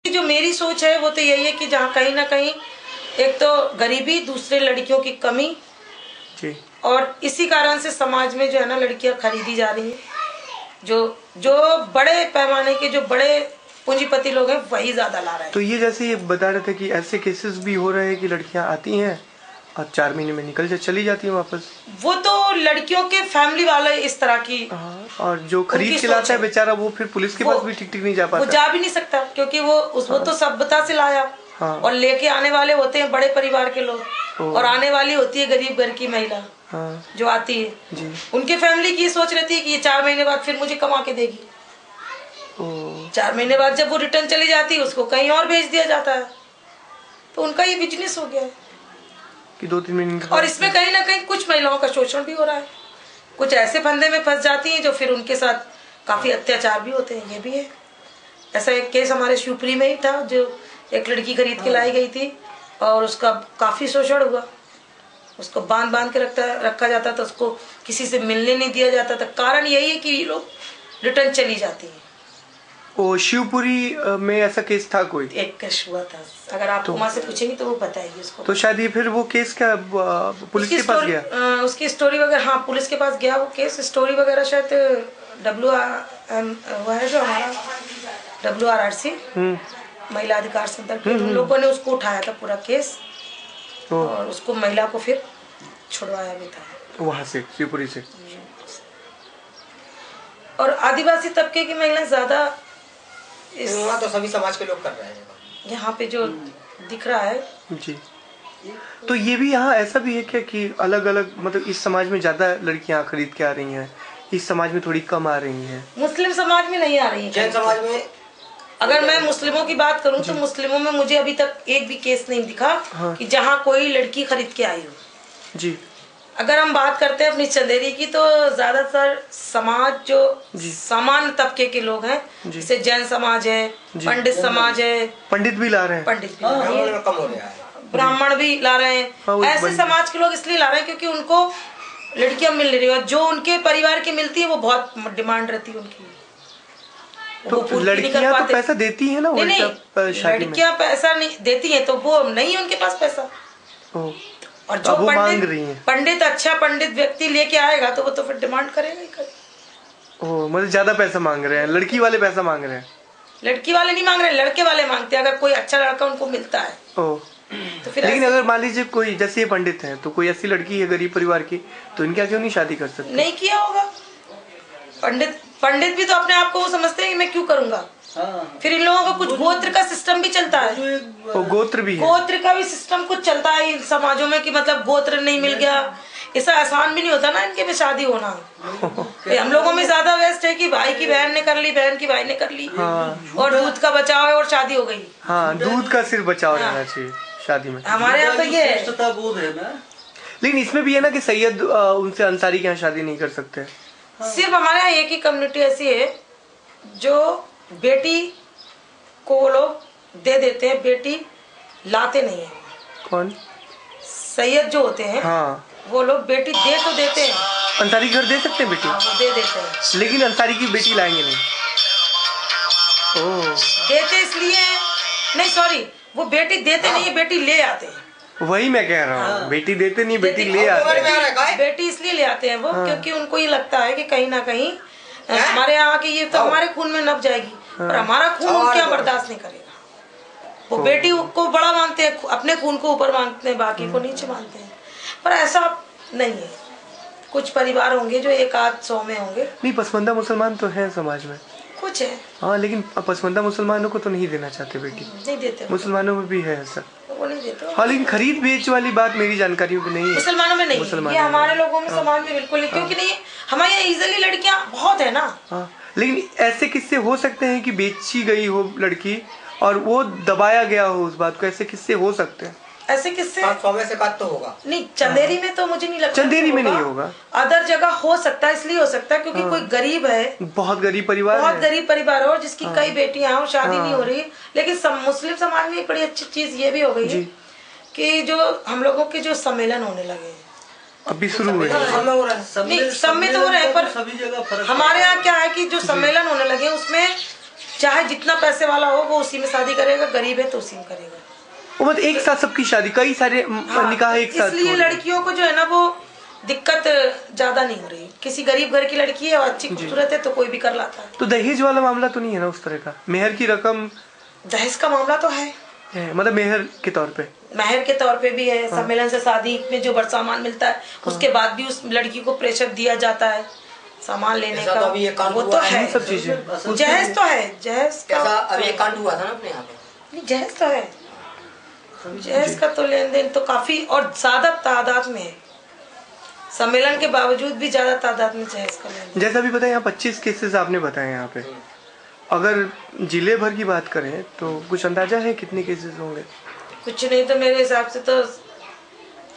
जो मेरी सोच है वो तो यही है कि जहाँ कहीं ना कहीं एक तो गरीबी, दूसरे लड़कियों की कमी जी। और इसी कारण से समाज में जो है ना लड़कियां खरीदी जा रही हैं। जो बड़े पैमाने के जो बड़े पूंजीपति लोग हैं वही ज्यादा ला रहे हैं। तो ये जैसे ये बता रहे थे कि ऐसे केसेस भी हो रहे हैं कि लड़कियां आती हैं और 4 महीने में निकल चली जाती है वापस। वो तो लड़कियों के फैमिली वाले इस तरह की और जो खरीद के लाता है बेचारा वो फिर पुलिस के पास भी ठीक नहीं जा पाता। वो जा भी नहीं सकता क्योंकि वो तो सभ्यता से लाया। और लेके आने वाले होते हैं बड़े परिवार के लोग और आने वाली होती है गरीब घर की महिला जो आती है जी। उनके फैमिली की सोच रहती है कि ये 4 महीने बाद फिर मुझे कमा के देगी। 4 महीने बाद जब वो रिटर्न चली जाती है उसको कहीं और भेज दिया जाता है। तो उनका ये बिजनेस हो गया है कि 2-3 महीने। और इसमें कहीं ना कहीं कुछ महिलाओं का शोषण भी हो रहा है। कुछ ऐसे फंदे में फंस जाती हैं जो फिर उनके साथ काफी अत्याचार भी होते हैं। ये भी है। ऐसा एक केस हमारे शिवपुरी में ही था, जो एक लड़की खरीद के लाई गई थी और उसका काफी शोषण हुआ। उसको बांध के रखा जाता था, उसको किसी से मिलने नहीं दिया जाता था। कारण यही है कि ये लोग रिटर्न चली जाती है। ओ शिवपुरी में ऐसा केस था कोई? एक केस हुआ था। अगर आप वहाँ से पूछेंगे तो वो बताएगी उसको। तो शायद ये फिर वो केस क्या पुलिस के पास गया? उसकी स्टोरी वगैरह, हाँ पुलिस के पास गया वो केस। स्टोरी वगैरह शायद वो है जो हमारा WRRC महिला अधिकार संदर्भ उन लोगों ने उसको उठाया था पूरा केस और उसको महिला को फिर छुड़वाया भी था वहाँ से, शिवपुरी से। और आदिवासी तबके की महिलाएं ज्यादा वहाँ तो सभी समाज के लोग कर रहे हैं। यहाँ पे जो दिख रहा है जी। तो ये भी यहाँ ऐसा भी है क्या कि अलग अलग मतलब इस समाज में ज्यादा लड़कियाँ खरीद के आ रही हैं, इस समाज में थोड़ी कम आ रही हैं? मुस्लिम समाज में नहीं आ रही है। जैन समाज में अगर मैं मुस्लिमों की बात करूं तो मुस्लिमों में मुझे अभी तक एक भी केस नहीं दिखा कि जहां कोई लड़की खरीद के आई हो जी। अगर हम बात करते हैं अपनी चंदेरी की तो ज्यादातर समाज जो सामान्य तबके के लोग हैं, जैसे जैन समाज है, पंडित समाज है। पंडित भी ला रहे हैं, पंडित भी कम हो रहा है, ब्राह्मण भी ला रहे हैं। ऐसे समाज के लोग इसलिए ला रहे हैं क्योंकि उनको लड़कियां मिल रही है और जो उनके परिवार की मिलती है वो बहुत डिमांड रहती है उनकी। तो लड़कियां तो पैसा देती है ना? नहीं, लड़कियां पैसा नहीं देती है तो वो नहीं है उनके पास पैसा। और जो पंडित अच्छा पंडित व्यक्ति लेके आएगा तो वो तो फिर डिमांड करेगा ही करेगा। मतलब ज्यादा पैसा मांग रहे हैं, लड़की वाले पैसा मांग रहे हैं। लड़की वाले नहीं मांग रहे, लड़के वाले मांगते हैं। अगर कोई अच्छा लड़का उनको मिलता है तो फिर। लेकिन अगर मान लीजिए कोई जैसे ये पंडित है तो कोई ऐसी लड़की है गरीब परिवार की तो इनका क्यों नहीं शादी कर सकते? नहीं किया होगा। पंडित भी तो अपने आप को वो समझते हैं कि मैं क्यों करूंगा। फिर इन लोगों का कुछ गोत्र का सिस्टम भी चलता है। गोत्र भी है। गोत्र का भी सिस्टम कुछ चलता है इन समाजों में कि मतलब गोत्र नहीं मिल गया, ऐसा आसान भी नहीं होता ना इनके में शादी होना। हम लोगों में ज्यादा वेस्ट है कि भाई की बहन ने कर ली, बहन की भाई ने कर ली और दूध का बचाव है और शादी हो गई। हाँ, दूध का सिर्फ बचाव रहना चाहिए शादी में। हमारे यहाँ तो ये है। लेकिन इसमें भी है ना कि सैयद उनसे अंसारी के यहाँ शादी नहीं कर सकते। सिर्फ हमारे यहाँ एक ही कम्युनिटी ऐसी है जो बेटी को वो लोग दे देते हैं, बेटी लाते नहीं है। कौन? सैयद जो होते हैं वो लोग बेटी दे तो देते हैं। अंसारी घर दे सकते हैं बेटी? वो दे देते हैं लेकिन अंसारी की बेटी लाएंगे नहीं। देते इसलिए नहीं, सॉरी, वो बेटी देते नहीं है, बेटी ले आते हैं। वही मैं कह रहा हूँ, बेटी देते नहीं, बेटी ले आते हैं। बेटी इसलिए ले आते हैं वो क्योंकि उनको ये लगता है कि कहीं ना कहीं हमारे यहाँ की ये तो हमारे खून में नप जाएगी और हमारा खून क्या बर्दाश्त नहीं करेगा। वो बेटी को बड़ा मानते हैं, अपने खून को ऊपर मानते हैं, बाकी को नीचे मानते हैं। पर ऐसा नहीं है। कुछ परिवार होंगे जो 100-100 में होंगे। नहीं, पसमंदा मुसलमान तो है समाज में, कुछ है। हाँ, लेकिन पसमंदा मुसलमानों को तो नहीं देना चाहते बेटी। नहीं देते। मुसलमानों में भी है ऐसा। वो नहीं देते। हाँ, लेकिन खरीद बेच वाली बात मेरी जानकारी में नहीं है। मुसलमानों में नहीं, ये हमारे लोगों में समाज में बिल्कुल नहीं। क्योंकि नहीं, हमारे यहाँ इजिली लड़कियाँ बहुत है ना। हाँ, लेकिन ऐसे किस्से हो सकते हैं कि बेची गई हो लड़की और वो दबाया गया हो उस बात को, ऐसे किस्से हो सकते हैं? ऐसे किस्से 100 में से बात तो होगा नहीं। चंदेरी में तो मुझे नहीं लगता। चंदेरी में नहीं होगा, अदर जगह हो सकता है। इसलिए हो सकता है क्योंकि कोई गरीब है, बहुत गरीब परिवार, बहुत गरीब परिवार और जिसकी कई बेटियां हैं, शादी नहीं हो रही। लेकिन मुस्लिम समाज में एक बड़ी अच्छी चीज ये भी हो गई है कि जो हम लोगों के जो सम्मेलन होने लगे हैं, अभी शुरू हुए हैं। नहीं, सब में तो हो रहे हैं पर हमारे यहाँ क्या है कि जो सम्मेलन होने लगे उसमें चाहे जितना पैसे वाला हो वो उसी में शादी करेगा, गरीब है तो उसी में करेगा। वो मतलब एक साथ सबकी शादी, कई सारे निकाह एक साथ। इसलिए लड़कियों को जो है ना वो दिक्कत ज्यादा नहीं हो रही। किसी गरीब घर की लड़की है और अच्छी खूबसूरत है तो कोई भी कर लाता है। तो दहेज वाला मामला तो नहीं है ना उस तरह का? मेहर की रकम, दहेज का मामला तो है, मतलब मेहर के तौर पे, मेहर के तौर पे भी है। सम्मेलन से शादी में जो बड़ा सामान मिलता है उसके बाद भी उस लड़की को प्रेशर दिया जाता है सामान लेने का, वो तो है। सब चीजें जहेज तो है, जहेज का अभी एक कांड हुआ था ना अपने यहाँ पे। नहीं, जहेज तो है, जहेज का तो लेन देन तो काफी और ज्यादा तादाद में है। सम्मेलन के बावजूद भी ज्यादा तादाद में जहेज का लेन देन। जैसा भी बताया, यहाँ 25 केसेस आपने बताए यहाँ पे। अगर जिले भर की बात करें तो कुछ अंदाजा है कितने केसेस होंगे? कुछ नहीं तो मेरे हिसाब से तो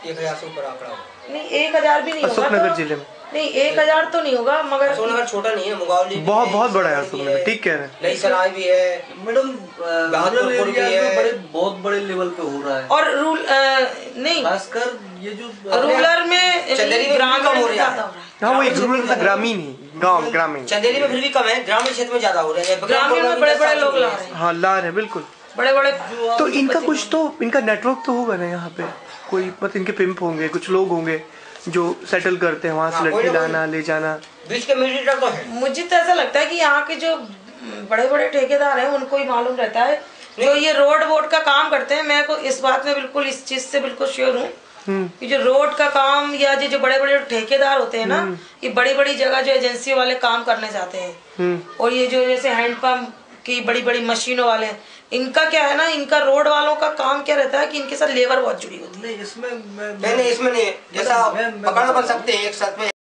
1000 से ऊपर आंकड़ा होगा। नहीं, 1000 भी नहीं होगा। अशोकनगर जिले में नहीं, 1000 तो नहीं होगा, मगर अशोकनगर छोटा नहीं है, मुगावली बहुत बहुत बड़ा है अशोकनगर, ठीक कह रहे हैं। नई सराय भी है मैडम, बहादुरपुर रूरल भी एरिया है। में बहुत बड़े लेवल पे हो रहा है। और नहीं, खासकर ये जो रूरल में चंदेरी में ग्रामीण कम हो में रहा ज्यादा है। हो रहा है। हाँ, वो एक रूरल था, ग्रामीण ही, गाँव ग्रामीण। चंदेरी में फिर भी कम है, ग्रामीण क्षेत्र में ज्यादा हो रहे हैं। ग्रामीण में बड़े बड़े लोग ला रहे हैं। हाँ, ला रहे हैं बिल्कुल, बड़े बड़े। तो इनका कुछ तो, इनका नेटवर्क तो होगा ना यहाँ पे कोई, मतलब इनके पिंप होंगे, कुछ लोग होंगे जो सेटल करते हैं वहाँ से लड़की लाना ले जाना। बीच के मीडिएटर तो है। मुझे तो ऐसा लगता है कि यहाँ के जो बड़े बड़े ठेकेदार हैं उनको ही मालूम रहता है, जो ये रोड वोड का काम करते हैं। मैं को इस बात में बिल्कुल, इस चीज से बिल्कुल श्योर हूँ कि जो रोड का काम या जो बड़े बड़े ठेकेदार होते हैं ना, ये बड़ी बड़ी जगह जो एजेंसी वाले काम करने जाते हैं। और ये जो जैसे हैंडपंप की बड़ी बड़ी मशीनों वाले हैं, इनका क्या है ना, इनका रोड वालों का काम क्या रहता है कि इनके साथ लेबर बहुत जुड़ी होती है। नहीं, इसमें नहीं, इसमें नहीं, जैसा पकड़ बन सकते हैं एक साथ में।